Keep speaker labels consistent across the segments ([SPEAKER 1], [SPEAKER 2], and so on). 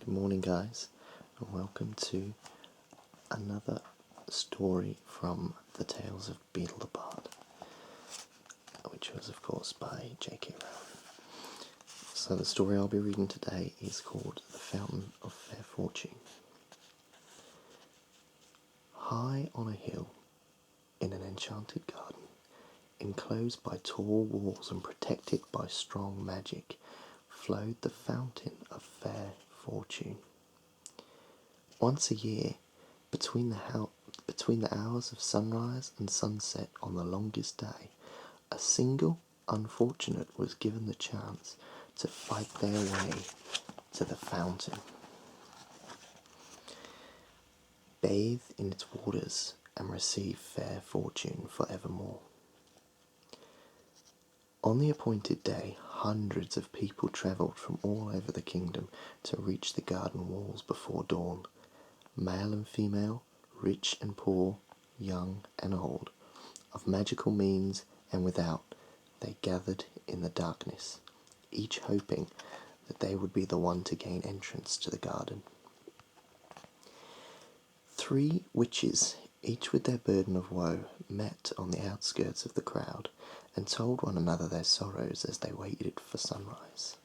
[SPEAKER 1] Good morning, guys, and welcome to another story from the Tales of Beadle the Bard, which was, of course, by JK Rowling. So the story I'll be reading today is called The Fountain of Fair Fortune. High on a hill, in an enchanted garden, enclosed by tall walls and protected by strong magic, flowed the Fountain of Fair Fortune. Once a year, between the hours of sunrise and sunset on the longest day, a single unfortunate was given the chance to fight their way to the fountain. Bathe in its waters and receive fair fortune forevermore. On the appointed day, hundreds of people travelled from all over the kingdom to reach the garden walls before dawn. Male and female, rich and poor, young and old, of magical means and without, they gathered in the darkness, each hoping that they would be the one to gain entrance to the garden. 3 witches, each with their burden of woe, met on the outskirts of the crowd and told one another their sorrows as they waited for sunrise.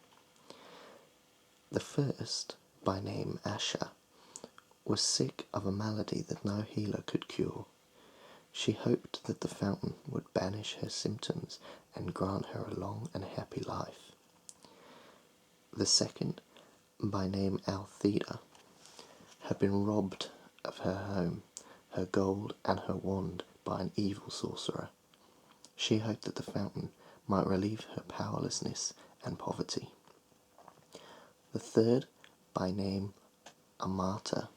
[SPEAKER 1] The first, by name Asha, was sick of a malady that no healer could cure. She hoped that the fountain would banish her symptoms and grant her a long and happy life. The second, by name Althea, had been robbed of her home, her gold and her wand by an evil sorcerer. She hoped that the fountain might relieve her powerlessness and poverty. The third, by name Amata,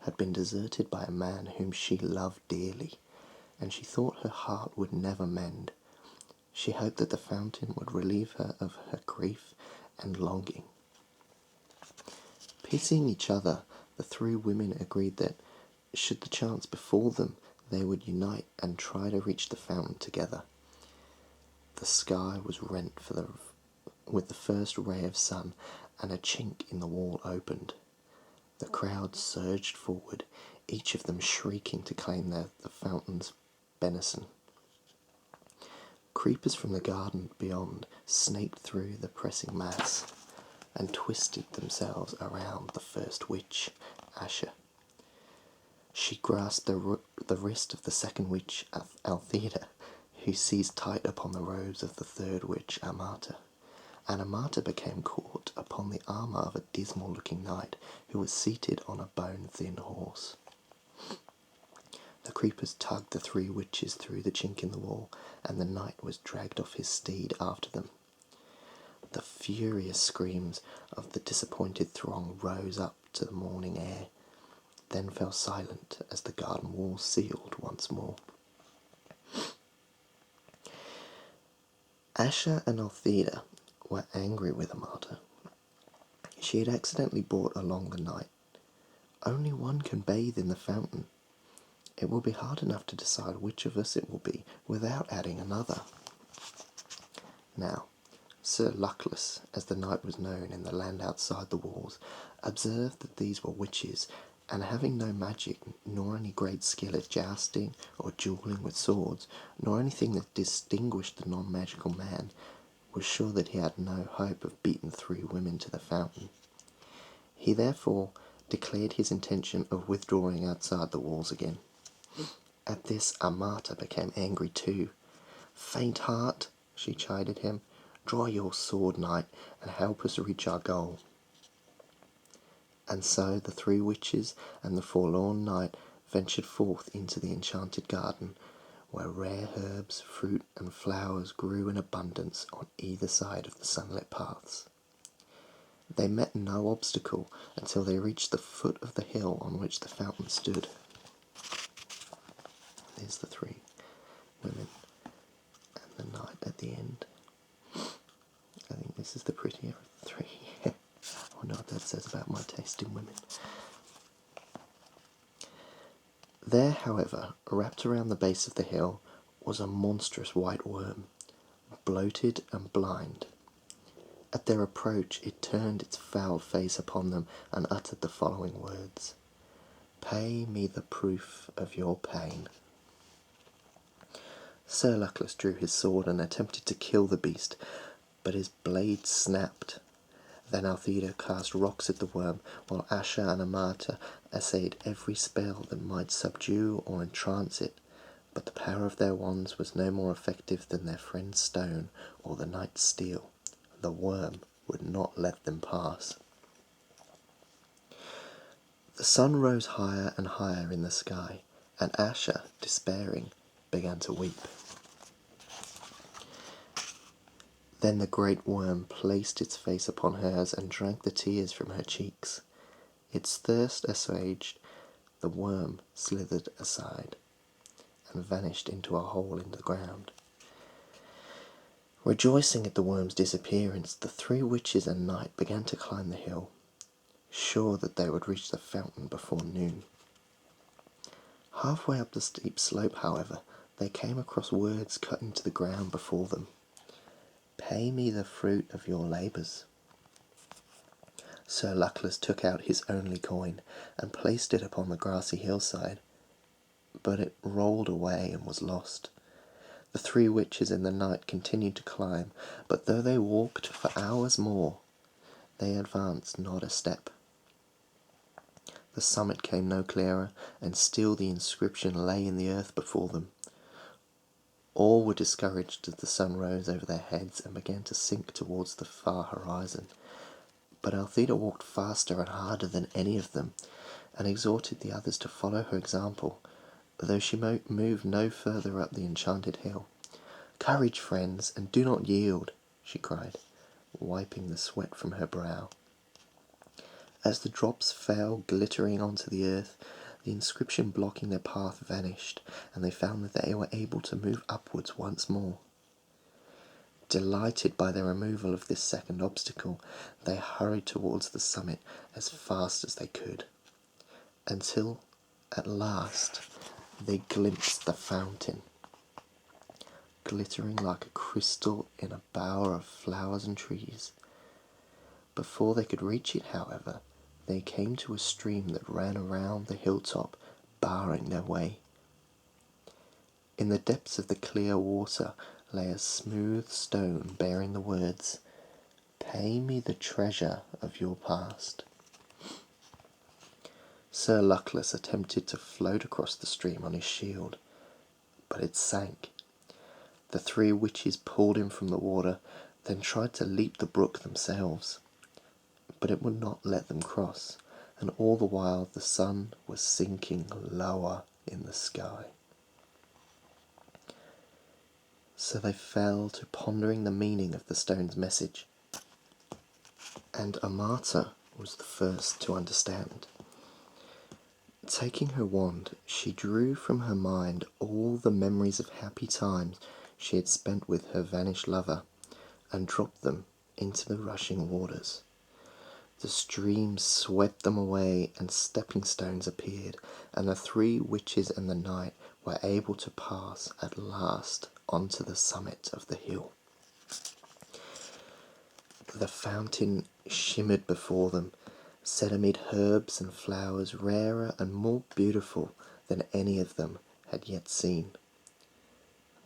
[SPEAKER 1] had been deserted by a man whom she loved dearly, and she thought her heart would never mend. She hoped that the fountain would relieve her of her grief and longing. Pitying each other, the 3 women agreed that, should the chance befall them, they would unite and try to reach the fountain together. The sky was rent with the first ray of sun, and a chink in the wall opened. The crowd surged forward, each of them shrieking to claim the fountain's benison. Creepers from the garden beyond snaked through the pressing mass and twisted themselves around the first witch, Asha. She grasped the wrist of the second witch, Althea, who seized tight upon the robes of the third witch, Amata. And Amata became caught upon the armour of a dismal-looking knight who was seated on a bone-thin horse. The creepers tugged the 3 witches through the chink in the wall, and the knight was dragged off his steed after them. The furious screams of the disappointed throng rose up to the morning air, then fell silent as the garden wall sealed once more. Asha and Althea were angry with Amata. She had accidentally brought along the knight. Only one can bathe in the fountain. It will be hard enough to decide which of us it will be without adding another. Now, Sir Luckless, as the knight was known in the land outside the walls, observed that these were witches, and having no magic, nor any great skill at jousting or duelling with swords, nor anything that distinguished the non-magical man, was sure that he had no hope of beating 3 women to the fountain. He therefore declared his intention of withdrawing outside the walls again. At this, Amata became angry too. "Faint heart," she chided him, "draw your sword, knight, and help us reach our goal." And so the 3 witches and the forlorn knight ventured forth into the enchanted garden, where rare herbs, fruit, and flowers grew in abundance on either side of the sunlit paths. They met no obstacle until they reached the foot of the hill on which the fountain stood. There's the 3 women and the knight at the end. I think this is the prettier of the 3. I wonder what that says about my taste in women. There, however, wrapped around the base of the hill, was a monstrous white worm, bloated and blind. At their approach it turned its foul face upon them and uttered the following words: "Pay me the proof of your pain." Sir Luckless drew his sword and attempted to kill the beast, but his blade snapped. Then Althea cast rocks at the worm, while Asher and Amata essayed every spell that might subdue or entrance it, but the power of their wands was no more effective than their friend's stone or the knight's steel. The worm would not let them pass. The sun rose higher and higher in the sky, and Asher, despairing, began to weep. Then the great worm placed its face upon hers and drank the tears from her cheeks. Its thirst assuaged, the worm slithered aside and vanished into a hole in the ground. Rejoicing at the worm's disappearance, the three witches and knight began to climb the hill, sure that they would reach the fountain before noon. Halfway up the steep slope, however, they came across words cut into the ground before them. "Pay me the fruit of your labours." Sir Luckless took out his only coin and placed it upon the grassy hillside, but it rolled away and was lost. The three witches and the knight continued to climb, but though they walked for hours more, they advanced not a step. The summit came no clearer, and still the inscription lay in the earth before them. All were discouraged as the sun rose over their heads and began to sink towards the far horizon. But Althea walked faster and harder than any of them, and exhorted the others to follow her example, though she moved no further up the enchanted hill. "Courage, friends, and do not yield," she cried, wiping the sweat from her brow. As the drops fell glittering onto the earth, the inscription blocking their path vanished, and they found that they were able to move upwards once more. Delighted by the removal of this second obstacle, they hurried towards the summit as fast as they could, until, at last, they glimpsed the fountain, glittering like a crystal in a bower of flowers and trees. Before they could reach it, however, they came to a stream that ran around the hilltop, barring their way. In the depths of the clear water lay a smooth stone bearing the words, "Pay me the treasure of your past." Sir Luckless attempted to float across the stream on his shield, but it sank. The three witches pulled him from the water, then tried to leap the brook themselves, but it would not let them cross, and all the while the sun was sinking lower in the sky. So they fell to pondering the meaning of the stone's message, and Amata was the first to understand. Taking her wand, she drew from her mind all the memories of happy times she had spent with her vanished lover, and dropped them into the rushing waters. The stream swept them away, and stepping stones appeared, and the three witches and the knight were able to pass at last onto the summit of the hill. The fountain shimmered before them, set amid herbs and flowers rarer and more beautiful than any of them had yet seen.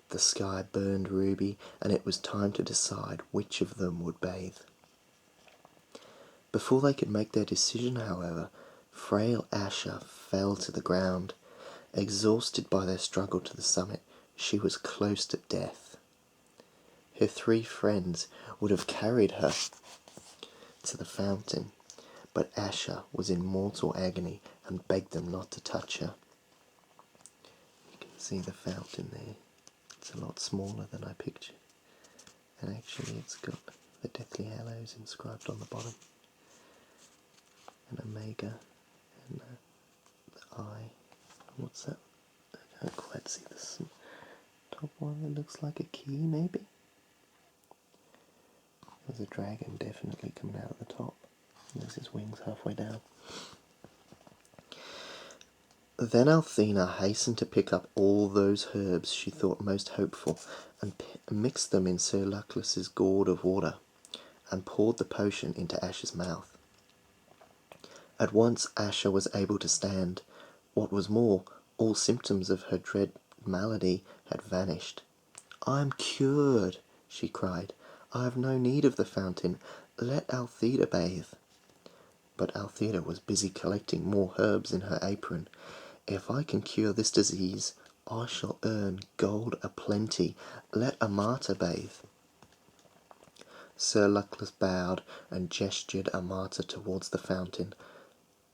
[SPEAKER 1] The sky burned ruby, and it was time to decide which of them would bathe. Before they could make their decision, however, frail Asher fell to the ground. Exhausted by their struggle to the summit, she was close to death. Her three friends would have carried her to the fountain, but Asher was in mortal agony and begged them not to touch her. You can see the fountain there. It's a lot smaller than I pictured, and actually it's got the Deathly Hallows inscribed on the bottom, and Omega, and the eye. What's that? I can't quite see this top one. It looks like a key, maybe? There's a dragon definitely coming out of the top. There's his wings halfway down. Then Althea hastened to pick up all those herbs she thought most hopeful and mixed them in Sir Luckless's gourd of water. and poured the potion into Ash's mouth. At once Asha was able to stand. What was more, all symptoms of her dread malady had vanished. "I am cured," she cried. "I have no need of the fountain. Let Althea bathe." But Althea was busy collecting more herbs in her apron. "If I can cure this disease, I shall earn gold aplenty. Let Amata bathe." Sir Luckless bowed and gestured Amata towards the fountain,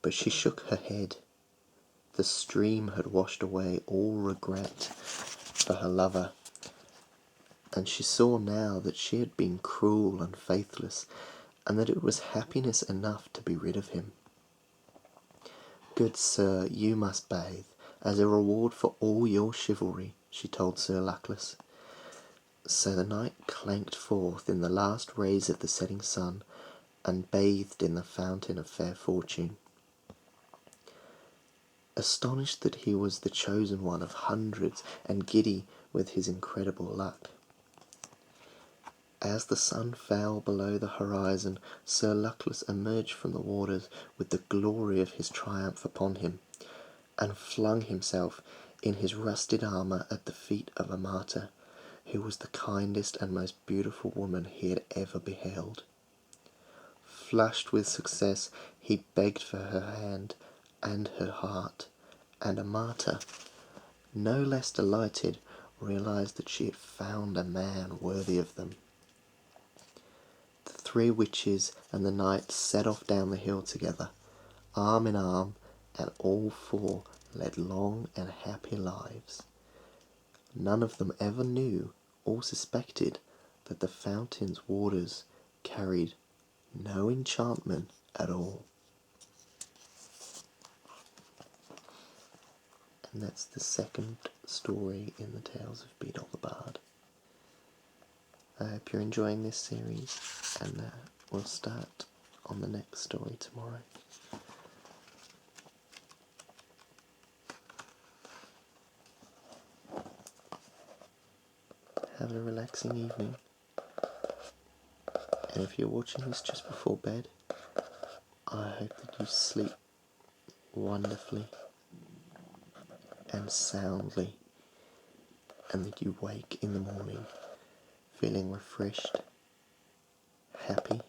[SPEAKER 1] but she shook her head. The stream had washed away all regret for her lover, and she saw now that she had been cruel and faithless, and that it was happiness enough to be rid of him. "Good sir, you must bathe, as a reward for all your chivalry," she told Sir Luckless. So the knight clanked forth in the last rays of the setting sun, and bathed in the fountain of fair fortune. Astonished that he was the chosen one of hundreds, and giddy with his incredible luck. As the sun fell below the horizon, Sir Luckless emerged from the waters with the glory of his triumph upon him, and flung himself in his rusted armour at the feet of Amata, who was the kindest and most beautiful woman he had ever beheld. Flushed with success, he begged for her hand and her heart, and Amata, no less delighted, realized that she had found a man worthy of them. The three witches and the knight set off down the hill together, arm in arm, and all four led long and happy lives. None of them ever knew or suspected that the fountain's waters carried no enchantment at all. And that's the second story in the Tales of Beadle the Bard. I hope you're enjoying this series, and we'll start on the next story tomorrow. Have a relaxing evening, and if you're watching this just before bed, I hope that you sleep wonderfully and soundly, and that you wake in the morning feeling refreshed, happy,